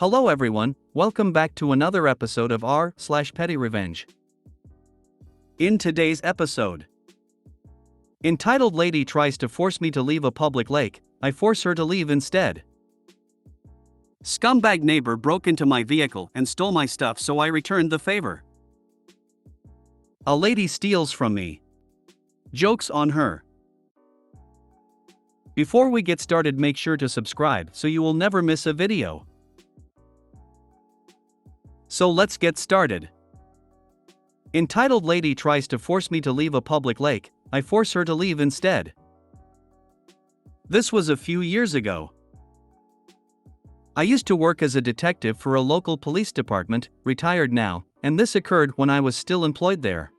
Hello everyone, welcome back to another episode of r/PettyRevenge. In today's episode, entitled Lady Tries to Force Me to Leave a Public Lake, I Force Her to Leave Instead. Scumbag neighbor broke into my vehicle and stole my stuff, so I returned the favor. A lady steals from me. Joke's on her. Before we get started, make sure to subscribe so you will never miss a video. So let's get started. Entitled Lady Tries to Force Me to Leave a Public Lake, I Force Her to Leave Instead. This was a few years ago. I used to work as a detective for a local police department, retired now, and this occurred when I was still employed there.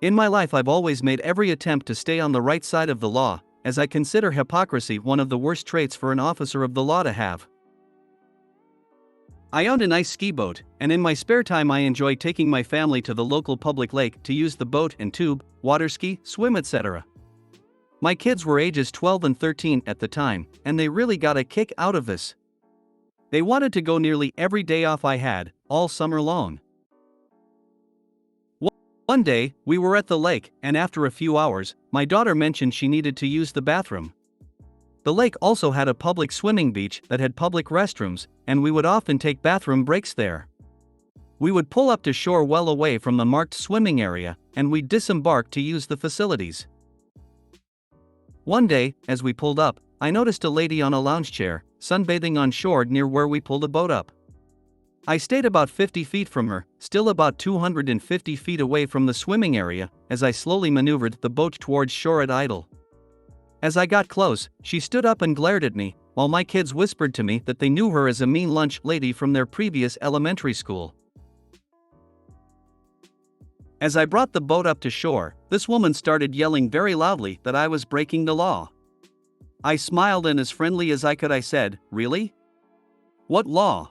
In my life, I've always made every attempt to stay on the right side of the law, as I consider hypocrisy one of the worst traits for an officer of the law to have. I owned a nice ski boat, and in my spare time I enjoy taking my family to the local public lake to use the boat and tube, water ski, swim, etc. My kids were ages 12 and 13 at the time, and they really got a kick out of this. They wanted to go nearly every day off I had, all summer long. One day, we were at the lake, and after a few hours, my daughter mentioned she needed to use the bathroom. The lake also had a public swimming beach that had public restrooms, and we would often take bathroom breaks there. We would pull up to shore well away from the marked swimming area, and we'd disembark to use the facilities. One day, as we pulled up, I noticed a lady on a lounge chair, sunbathing on shore near where we pulled the boat up. I stayed about 50 feet from her, still about 250 feet away from the swimming area, as I slowly maneuvered the boat towards shore at idle. As I got close, she stood up and glared at me, while my kids whispered to me that they knew her as a mean lunch lady from their previous elementary school. As I brought the boat up to shore, this woman started yelling very loudly that I was breaking the law. I smiled, and as friendly as I could I said, "Really? What law?"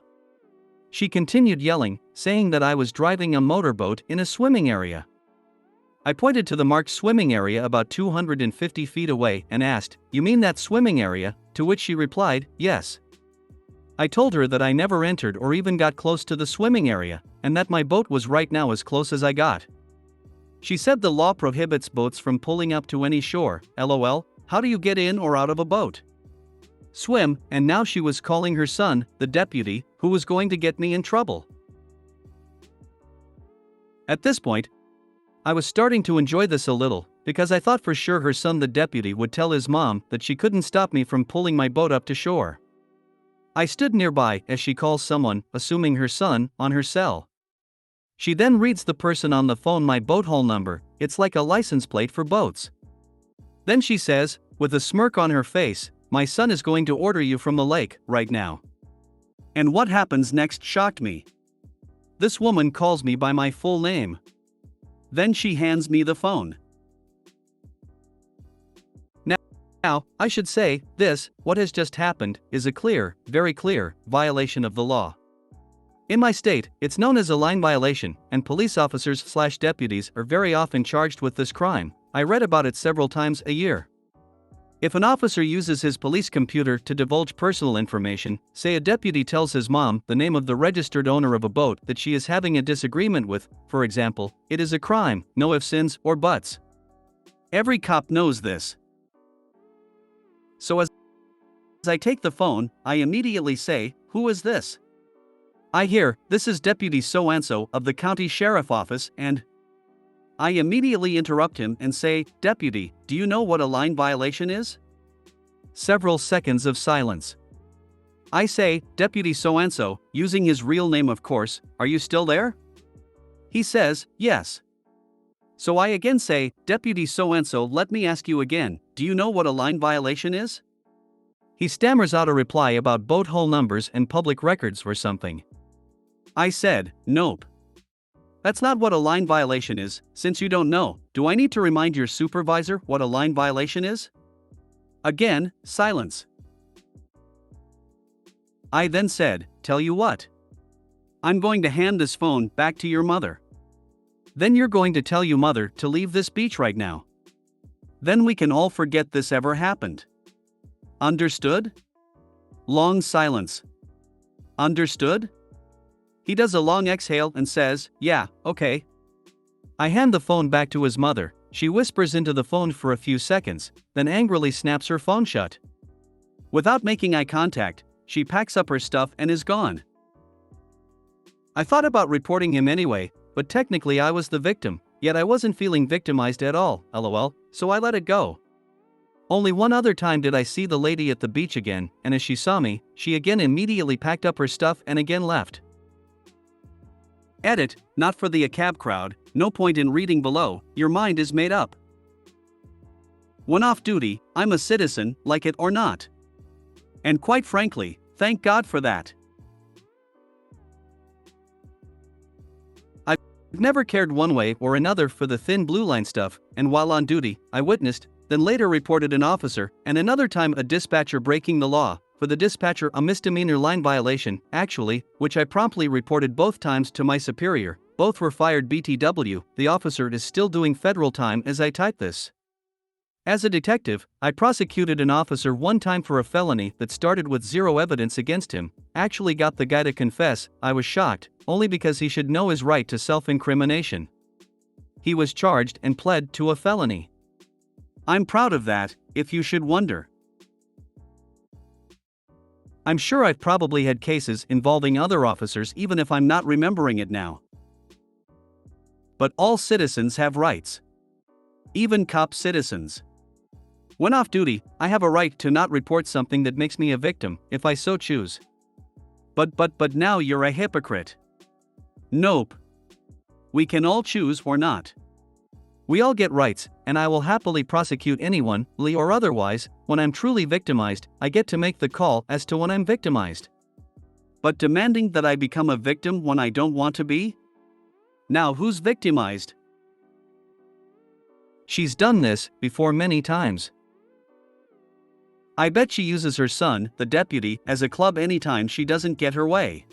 She continued yelling, saying that I was driving a motorboat in a swimming area. I pointed to the marked swimming area about 250 feet away and asked, "You mean that swimming area?" To which she replied, "Yes." I told her that I never entered or even got close to the swimming area, and that my boat was right now as close as I got. She said the law prohibits boats from pulling up to any shore. LOL, how do you get in or out of a boat? Swim, and now she was calling her son, the deputy, who was going to get me in trouble. At this point, I was starting to enjoy this a little, because I thought for sure her son, the deputy, would tell his mom that she couldn't stop me from pulling my boat up to shore. I stood nearby as she calls someone, assuming her son, on her cell. She then reads the person on the phone my boat hole number. It's like a license plate for boats. Then she says, with a smirk on her face, "My son is going to order you from the lake right now." And what happens next shocked me. This woman calls me by my full name. Then she hands me the phone. Now, I should say, what has just happened, is a clear, very clear, violation of the law. In my state, it's known as a line violation, and police officers/deputies are very often charged with this crime. I read about it several times a year. If an officer uses his police computer to divulge personal information, say a deputy tells his mom the name of the registered owner of a boat that she is having a disagreement with, for example, it is a crime, no ifs, ands, or buts. Every cop knows this. So as I take the phone, I immediately say, "Who is this?" I hear, "This is Deputy so-and-so of the county sheriff office," and I immediately interrupt him and say, "Deputy, do you know what a line violation is?" Several seconds of silence. I say, "Deputy so-and-so," using his real name of course, "are you still there?" He says, "Yes." So I again say, "Deputy so-and-so, let me ask you again, do you know what a line violation is?" He stammers out a reply about boat hole numbers and public records or something. I said, "Nope. That's not what a line violation is. Since you don't know, do I need to remind your supervisor what a line violation is?" Again, silence. I then said, "Tell you what. I'm going to hand this phone back to your mother. Then you're going to tell your mother to leave this beach right now. Then we can all forget this ever happened. Understood?" Long silence. Understood? He does a long exhale and says, "Yeah, okay." I hand the phone back to his mother. She whispers into the phone for a few seconds, then angrily snaps her phone shut. Without making eye contact, she packs up her stuff and is gone. I thought about reporting him anyway, but technically I was the victim, yet I wasn't feeling victimized at all, lol, so I let it go. Only one other time did I see the lady at the beach again, and as she saw me, she again immediately packed up her stuff and again left. Edit, not for the ACAB crowd, no point in reading below, your mind is made up. When off duty, I'm a citizen, like it or not. And quite frankly, thank God for that. I've never cared one way or another for the thin blue line stuff, and while on duty, I witnessed, then later reported an officer, and another time a dispatcher breaking the law, for the dispatcher a misdemeanor line violation, actually, which I promptly reported both times to my superior. Both were fired BTW, the officer is still doing federal time as I type this. As a detective, I prosecuted an officer one time for a felony that started with zero evidence against him, actually got the guy to confess. I was shocked, only because he should know his right to self-incrimination. He was charged and pled to a felony. I'm proud of that, if you should wonder. I'm sure I've probably had cases involving other officers even if I'm not remembering it now. But all citizens have rights. Even cop citizens. When off duty, I have a right to not report something that makes me a victim, if I so choose. But now you're a hypocrite. Nope. We can all choose or not. We all get rights, and I will happily prosecute anyone, legally or otherwise. When I'm truly victimized, I get to make the call as to when I'm victimized. But demanding that I become a victim when I don't want to be? Now who's victimized? She's done this before many times. I bet she uses her son, the deputy, as a club anytime she doesn't get her way.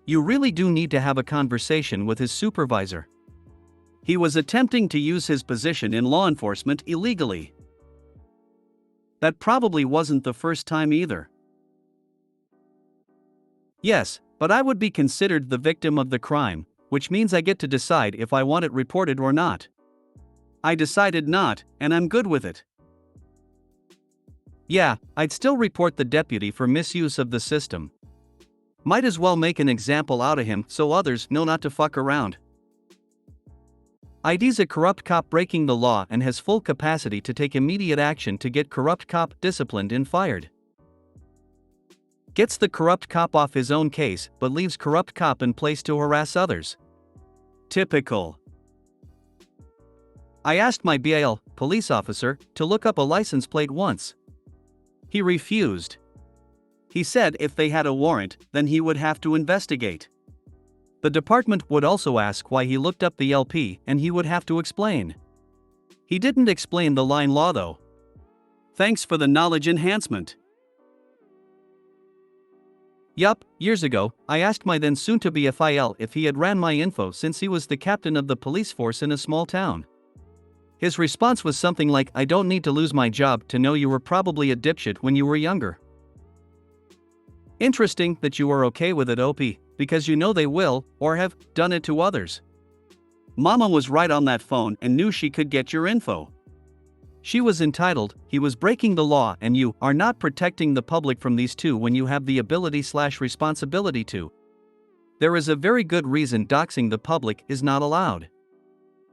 You really do need to have a conversation with his supervisor. He was attempting to use his position in law enforcement illegally. That probably wasn't the first time either. Yes, but I would be considered the victim of the crime, which means I get to decide if I want it reported or not. I decided not, and I'm good with it. Yeah, I'd still report the deputy for misuse of the system. Might as well make an example out of him so others know not to fuck around. ID's a corrupt cop breaking the law and has full capacity to take immediate action to get corrupt cop disciplined and fired. Gets the corrupt cop off his own case but leaves corrupt cop in place to harass others. Typical. I asked my BAL, police officer, to look up a license plate once. He refused. He said if they had a warrant, then he would have to investigate. The department would also ask why he looked up the LP and he would have to explain. He didn't explain the line law though. Thanks for the knowledge enhancement. Yup, years ago, I asked my then soon-to-be FIL if he had ran my info since he was the captain of the police force in a small town. His response was something like, "I don't need to lose my job to know you were probably a dipshit when you were younger." Interesting that you are okay with it, OP, because you know they will, or have, done it to others. Mama was right on that phone and knew she could get your info. She was entitled, he was breaking the law and you are not protecting the public from these two when you have the ability/responsibility to. There is a very good reason doxing the public is not allowed.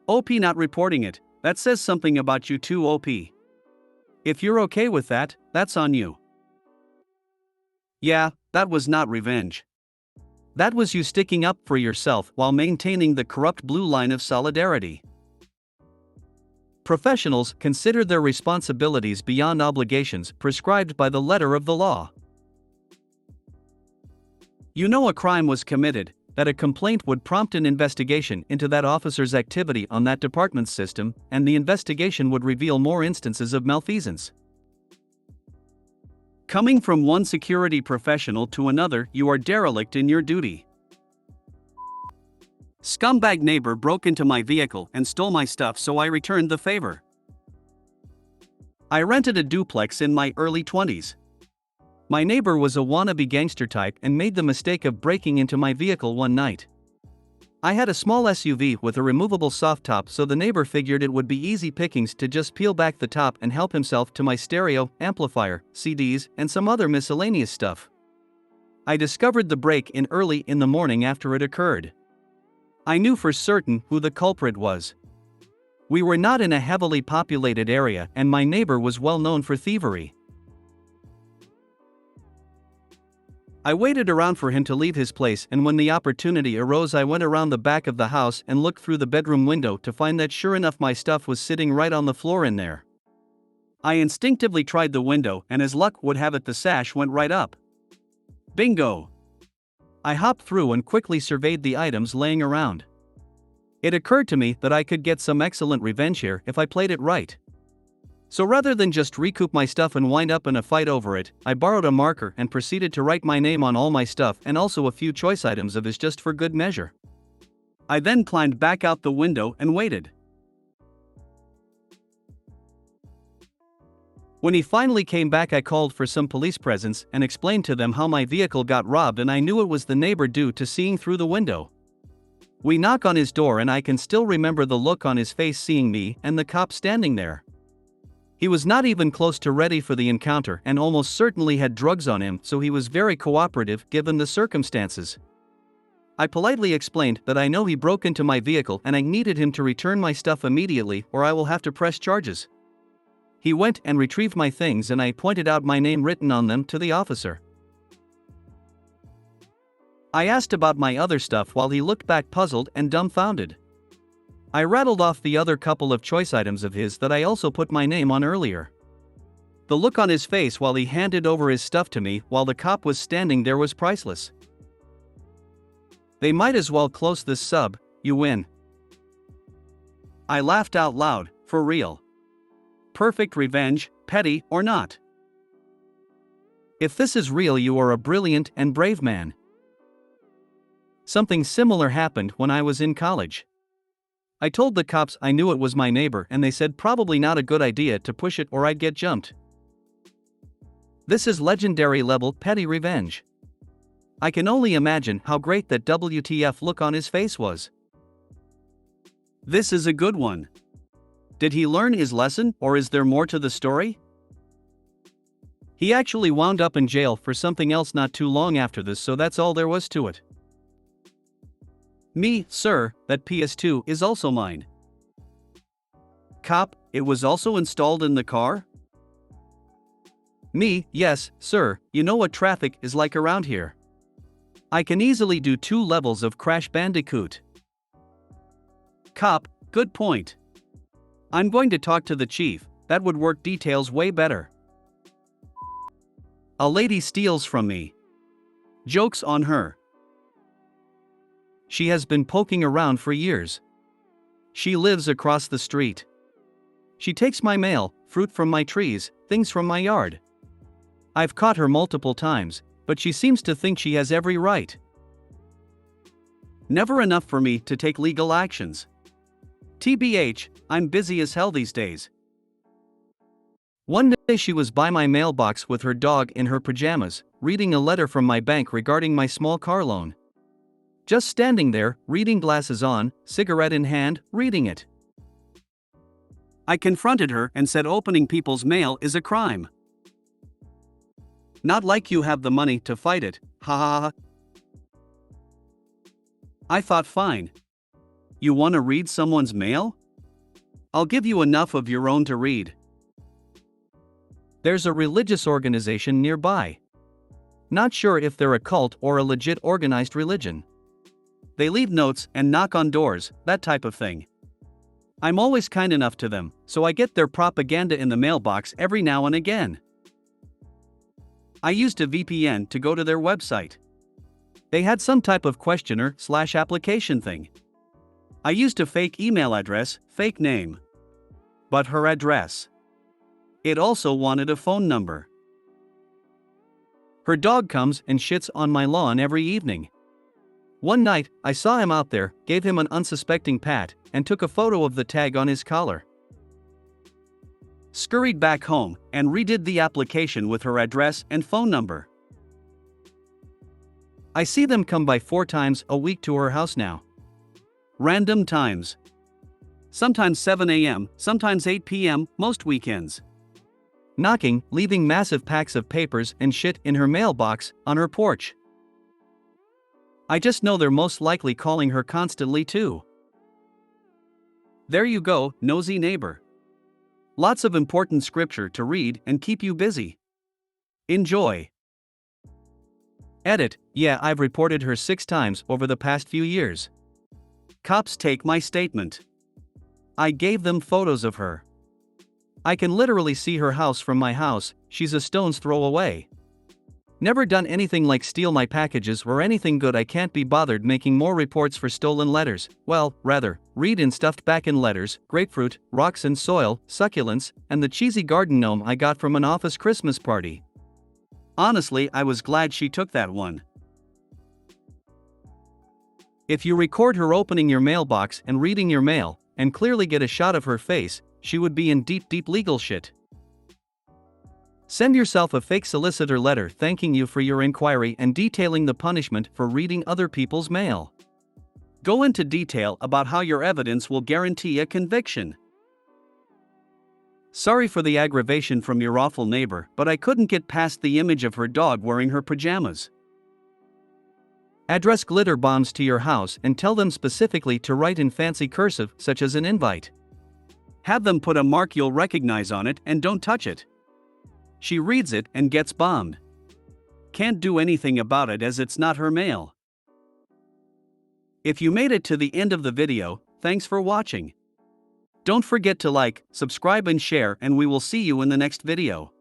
OP not reporting it, that says something about you too, OP. If you're okay with that, that's on you. Yeah, that was not revenge. That was you sticking up for yourself while maintaining the corrupt blue line of solidarity. Professionals consider their responsibilities beyond obligations prescribed by the letter of the law. You know a crime was committed, that a complaint would prompt an investigation into that officer's activity on that department's system, and the investigation would reveal more instances of malfeasance. Coming from one security professional to another, you are derelict in your duty. Scumbag neighbor broke into my vehicle and stole my stuff, so I returned the favor. I rented a duplex in my early 20s. My neighbor was a wannabe gangster type and made the mistake of breaking into my vehicle one night. I had a small SUV with a removable soft top, so the neighbor figured it would be easy pickings to just peel back the top and help himself to my stereo, amplifier, CDs, and some other miscellaneous stuff. I discovered the break-in early in the morning after it occurred. I knew for certain who the culprit was. We were not in a heavily populated area, and my neighbor was well known for thievery. I waited around for him to leave his place, and when the opportunity arose, I went around the back of the house and looked through the bedroom window to find that sure enough my stuff was sitting right on the floor in there. I instinctively tried the window, and as luck would have it, the sash went right up. Bingo! I hopped through and quickly surveyed the items laying around. It occurred to me that I could get some excellent revenge here if I played it right. So rather than just recoup my stuff and wind up in a fight over it, I borrowed a marker and proceeded to write my name on all my stuff and also a few choice items of his just for good measure. I then climbed back out the window and waited. When he finally came back, I called for some police presence and explained to them how my vehicle got robbed, and I knew it was the neighbor due to seeing through the window. We knock on his door, and I can still remember the look on his face seeing me and the cop standing there. He was not even close to ready for the encounter and almost certainly had drugs on him, so he was very cooperative given the circumstances. I politely explained that I know he broke into my vehicle and I needed him to return my stuff immediately or I will have to press charges. He went and retrieved my things, and I pointed out my name written on them to the officer. I asked about my other stuff while he looked back puzzled and dumbfounded. I rattled off the other couple of choice items of his that I also put my name on earlier. The look on his face while he handed over his stuff to me while the cop was standing there was priceless. They might as well close this sub, you win. I laughed out loud, for real. Perfect revenge, petty or not. If this is real, you are a brilliant and brave man. Something similar happened when I was in college. I told the cops I knew it was my neighbor, and they said probably not a good idea to push it or I'd get jumped. This is legendary level petty revenge. I can only imagine how great that WTF look on his face was. This is a good one. Did he learn his lesson, or is there more to the story? He actually wound up in jail for something else not too long after this, so that's all there was to it. Me, sir, that PS2 is also mine. Cop, it was also installed in the car? Me, yes, sir, you know what traffic is like around here. I can easily do 2 levels of Crash Bandicoot. Cop, good point. I'm going to talk to the chief, that would work details way better. A lady steals from me. Joke's on her. She has been poking around for years. She lives across the street. She takes my mail, fruit from my trees, things from my yard. I've caught her multiple times, but she seems to think she has every right. Never enough for me to take legal actions. TBH, I'm busy as hell these days. One day she was by my mailbox with her dog in her pajamas, reading a letter from my bank regarding my small car loan. Just standing there, reading glasses on, cigarette in hand, reading it. I confronted her and said opening people's mail is a crime. Not like you have the money to fight it, ha ha ha. I thought fine. You wanna read someone's mail? I'll give you enough of your own to read. There's a religious organization nearby. Not sure if they're a cult or a legit organized religion. They leave notes and knock on doors, that type of thing. I'm always kind enough to them, so I get their propaganda in the mailbox every now and again. I used a VPN to go to their website. They had some type of questionnaire/application thing. I used a fake email address, fake name. But her address. It also wanted a phone number. Her dog comes and shits on my lawn every evening. One night, I saw him out there, gave him an unsuspecting pat, and took a photo of the tag on his collar. scurried back home, and redid the application with her address and phone number. I see them come by 4 times a week to her house now. Random times. Sometimes 7 a.m., sometimes 8 p.m., most weekends. Knocking, leaving massive packs of papers and shit in her mailbox, on her porch. I just know they're most likely calling her constantly too. There you go, nosy neighbor. Lots of important scripture to read and keep you busy. Enjoy. Edit, yeah, I've reported her 6 times over the past few years. Cops take my statement. I gave them photos of her. I can literally see her house from my house, she's a stone's throw away. Never done anything like steal my packages or anything good. I can't be bothered making more reports for stolen letters. Well, rather, read in stuffed back in letters, grapefruit, rocks and soil, succulents, and the cheesy garden gnome I got from an office Christmas party. Honestly, I was glad she took that one. If you record her opening your mailbox and reading your mail, and clearly get a shot of her face, she would be in deep legal shit. Send yourself a fake solicitor letter thanking you for your inquiry and detailing the punishment for reading other people's mail. Go into detail about how your evidence will guarantee a conviction. Sorry for the aggravation from your awful neighbor, but I couldn't get past the image of her dog wearing her pajamas. Address glitter bombs to your house and tell them specifically to write in fancy cursive, such as an invite. Have them put a mark you'll recognize on it and don't touch it. She reads it and gets bombed. Can't do anything about it as it's not her mail. If you made it to the end of the video, thanks for watching. Don't forget to like, subscribe and share, and we will see you in the next video.